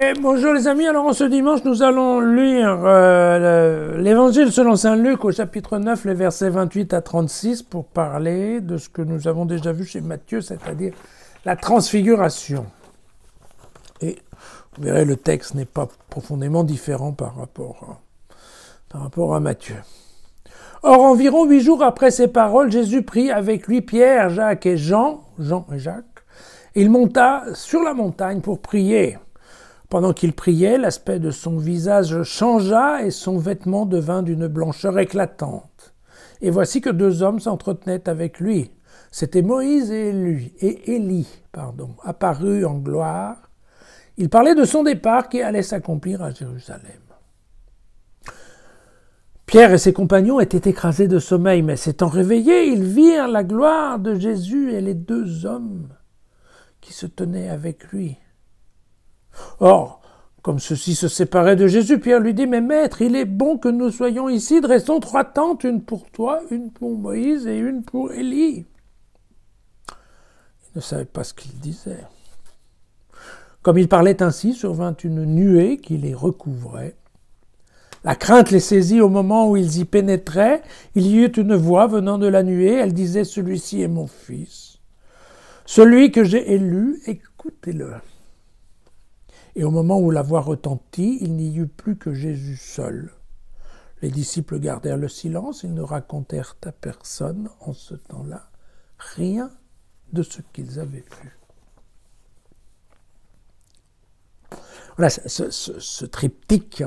Et bonjour les amis, alors en ce dimanche nous allons lire l'évangile selon saint Luc au chapitre 9, les versets 28 à 36 pour parler de ce que nous avons déjà vu chez Matthieu, c'est-à-dire la transfiguration. Et vous verrez, le texte n'est pas profondément différent par rapport à Matthieu. Or, environ 8 jours après ces paroles, Jésus prit avec lui Pierre, Jacques et Jean et Jacques, et il monta sur la montagne pour prier. Pendant qu'il priait, l'aspect de son visage changea et son vêtement devint d'une blancheur éclatante. Et voici que 2 hommes s'entretenaient avec lui. C'étaient Moïse et Élie, apparus en gloire. Ils parlaient de son départ qui allait s'accomplir à Jérusalem. Pierre et ses compagnons étaient écrasés de sommeil, mais s'étant réveillés, ils virent la gloire de Jésus et les 2 hommes qui se tenaient avec lui. Or, comme ceux-ci se séparaient de Jésus, Pierre lui dit « Mais maître, il est bon que nous soyons ici, dressons 3 tentes, une pour toi, une pour Moïse et une pour Élie. » Il ne savait pas ce qu'il disait. Comme il parlait ainsi, survint une nuée qui les recouvrait. La crainte les saisit au moment où ils y pénétraient. Il y eut une voix venant de la nuée. Elle disait « Celui-ci est mon fils. Celui que j'ai élu, écoutez-le. » Et au moment où la voix retentit, il n'y eut plus que Jésus seul. Les disciples gardèrent le silence, ils ne racontèrent à personne en ce temps-là rien de ce qu'ils avaient vu. Voilà ce triptyque,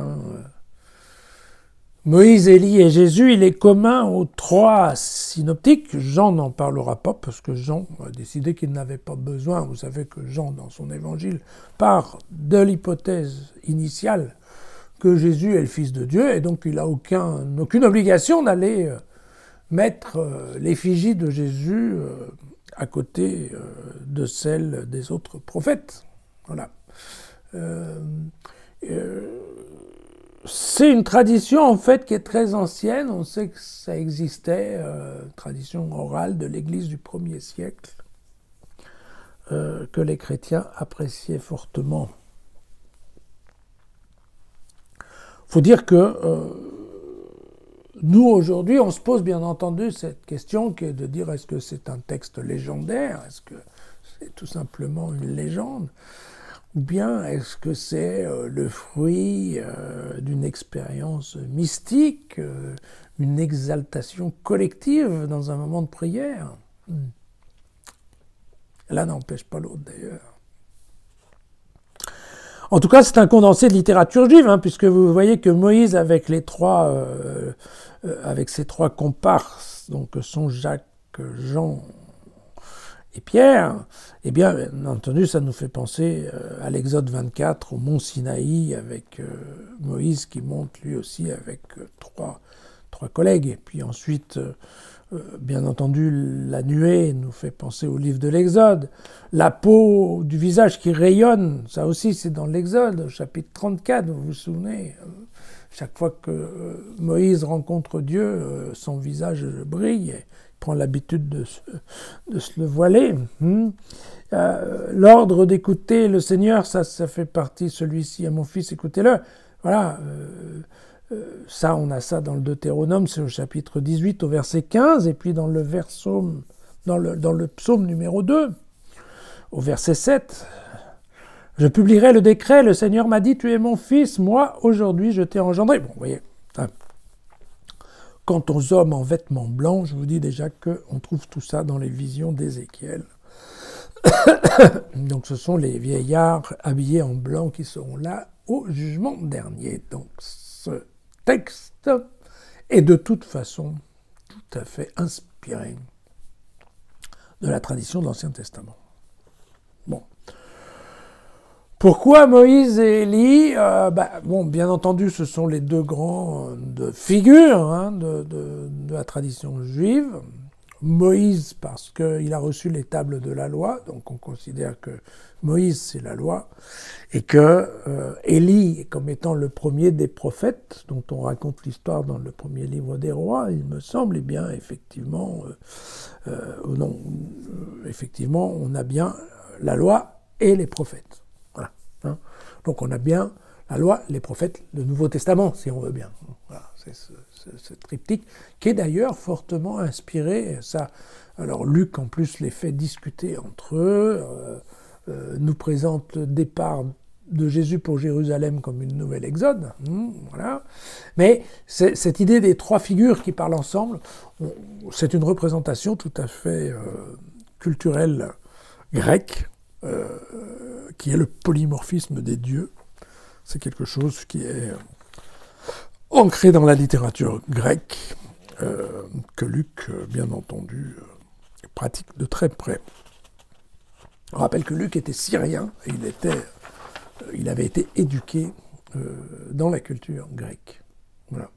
Moïse, Élie et Jésus, il est commun aux 3 synoptiques. Jean n'en parlera pas parce que Jean a décidé qu'il n'avait pas besoin. Vous savez que Jean, dans son évangile, part de l'hypothèse initiale que Jésus est le Fils de Dieu et donc il n'a aucune obligation d'aller mettre l'effigie de Jésus à côté de celle des autres prophètes. Voilà. C'est une tradition en fait qui est très ancienne. On sait que ça existait, tradition orale de l'Église du 1er siècle, que les chrétiens appréciaient fortement. Il faut dire que nous aujourd'hui, on se pose bien entendu cette question qui est de dire est-ce que c'est un texte légendaire, est-ce que c'est tout simplement une légende? Ou bien est-ce que c'est le fruit d'une expérience mystique, une exaltation collective dans un moment de prière? L'un n'empêche pas l'autre d'ailleurs. En tout cas, c'est un condensé de littérature juive, puisque vous voyez que Moïse, avec ses 3 comparses, donc sont Jacques, Jean et Pierre, eh bien entendu, ça nous fait penser à l'Exode 24, au mont Sinaï, avec Moïse qui monte lui aussi avec 3 collègues. Et puis ensuite, bien entendu, la nuée nous fait penser au livre de l'Exode. La peau du visage qui rayonne, ça aussi c'est dans l'Exode, au chapitre 34, vous vous souvenez. Chaque fois que Moïse rencontre Dieu, son visage brille. Il prend l'habitude de se le voiler. L'ordre d'écouter le Seigneur, ça fait partie, celui-ci à mon fils, écoutez-le. Voilà, ça, on a ça dans le Deutéronome, c'est au chapitre 18, au verset 15, et puis dans le psaume numéro 2, au verset 7. Je publierai le décret, le Seigneur m'a dit, tu es mon fils, moi, aujourd'hui, je t'ai engendré. Bon, vous voyez, quant aux hommes en vêtements blancs, je vous dis déjà qu'on trouve tout ça dans les visions d'Ézéchiel. Donc ce sont les vieillards habillés en blanc qui seront là au jugement dernier. Donc ce texte est de toute façon tout à fait inspiré de la tradition de l'Ancien Testament. Bon. Pourquoi Moïse et Élie? Bien entendu, ce sont les 2 grandes figures de la tradition juive. Moïse, parce qu'il a reçu les tables de la loi, donc on considère que Moïse, c'est la loi, et que Élie, comme étant le premier des prophètes, dont on raconte l'histoire dans le premier livre des rois, il me semble, effectivement, on a bien la loi et les prophètes. Voilà. Donc on a bien la loi, les prophètes, le Nouveau Testament, si on veut bien. Voilà, c'est ce triptyque qui est d'ailleurs fortement inspiré. Ça, alors Luc, en plus, les fait discuter entre eux, nous présente le départ de Jésus pour Jérusalem comme une nouvelle exode. Voilà. Mais cette idée des trois figures qui parlent ensemble, c'est une représentation tout à fait culturelle grecque, qui est le polymorphisme des dieux. C'est quelque chose qui est ancré dans la littérature grecque, que Luc, bien entendu, pratique de très près. On rappelle que Luc était syrien, et il avait été éduqué dans la culture grecque. Voilà.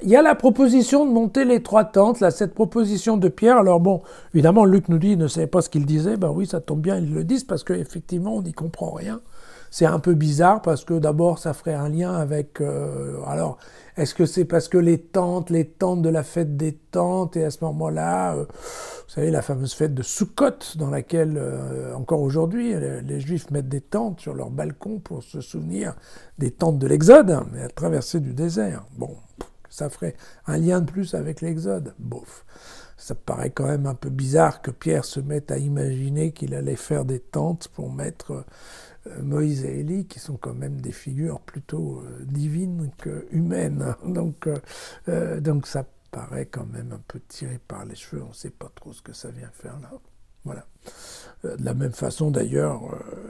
Il y a la proposition de monter les trois tentes, là, cette proposition de Pierre. Alors bon, évidemment, Luc nous dit qu'il ne savait pas ce qu'il disait. Ben oui, ça tombe bien, ils le disent, parce qu'effectivement, on n'y comprend rien. C'est un peu bizarre, parce que d'abord, ça ferait un lien avec... alors, est-ce que c'est parce que les tentes de la fête des tentes, et à ce moment-là, vous savez, la fameuse fête de Sukkot, dans laquelle, encore aujourd'hui, les Juifs mettent des tentes sur leur balcon pour se souvenir des tentes de l'Exode, mais à la traversée du désert. Bon, ça ferait un lien de plus avec l'Exode. Bof. Ça paraît quand même un peu bizarre que Pierre se mette à imaginer qu'il allait faire des tentes pour mettre Moïse et Élie, qui sont quand même des figures plutôt divines que humaines. Donc ça paraît quand même un peu tiré par les cheveux. On ne sait pas trop ce que ça vient faire là. Voilà. De la même façon, d'ailleurs,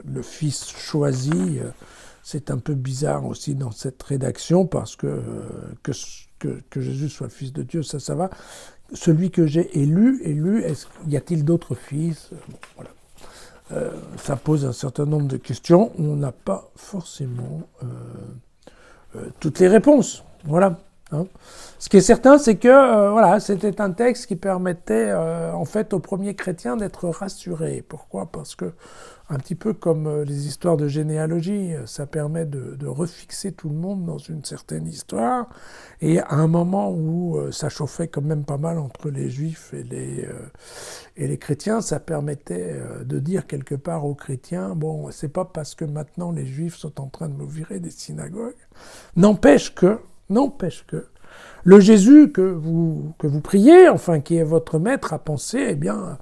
le fils choisi, c'est un peu bizarre aussi dans cette rédaction, parce que Jésus soit le fils de Dieu, ça va. Celui que j'ai élu, y a-t-il d'autres fils? Bon, voilà. Ça pose un certain nombre de questions. On n'a pas forcément toutes les réponses. Voilà. Hein. Ce qui est certain, c'est que voilà, c'était un texte qui permettait en fait aux premiers chrétiens d'être rassurés. Pourquoi? Parce que, un petit peu comme les histoires de généalogie, ça permet de refixer tout le monde dans une certaine histoire. Et à un moment où ça chauffait quand même pas mal entre les juifs et les chrétiens, ça permettait de dire quelque part aux chrétiens, bon, c'est pas parce que maintenant les juifs sont en train de nous virer des synagogues, n'empêche que le Jésus que vous priez, enfin qui est votre maître à penser, eh bien,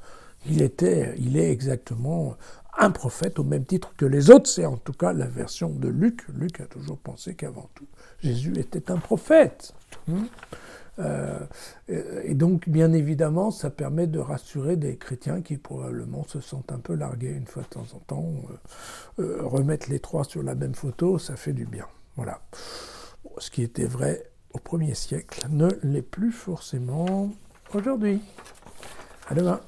il est exactement un prophète au même titre que les autres. C'est en tout cas la version de Luc. Luc a toujours pensé qu'avant tout, Jésus était un prophète. Et donc, bien évidemment, ça permet de rassurer des chrétiens qui probablement se sentent un peu largués une fois de temps en temps. Remettre les trois sur la même photo, ça fait du bien. Voilà. Bon, ce qui était vrai au 1er siècle ne l'est plus forcément aujourd'hui. À demain.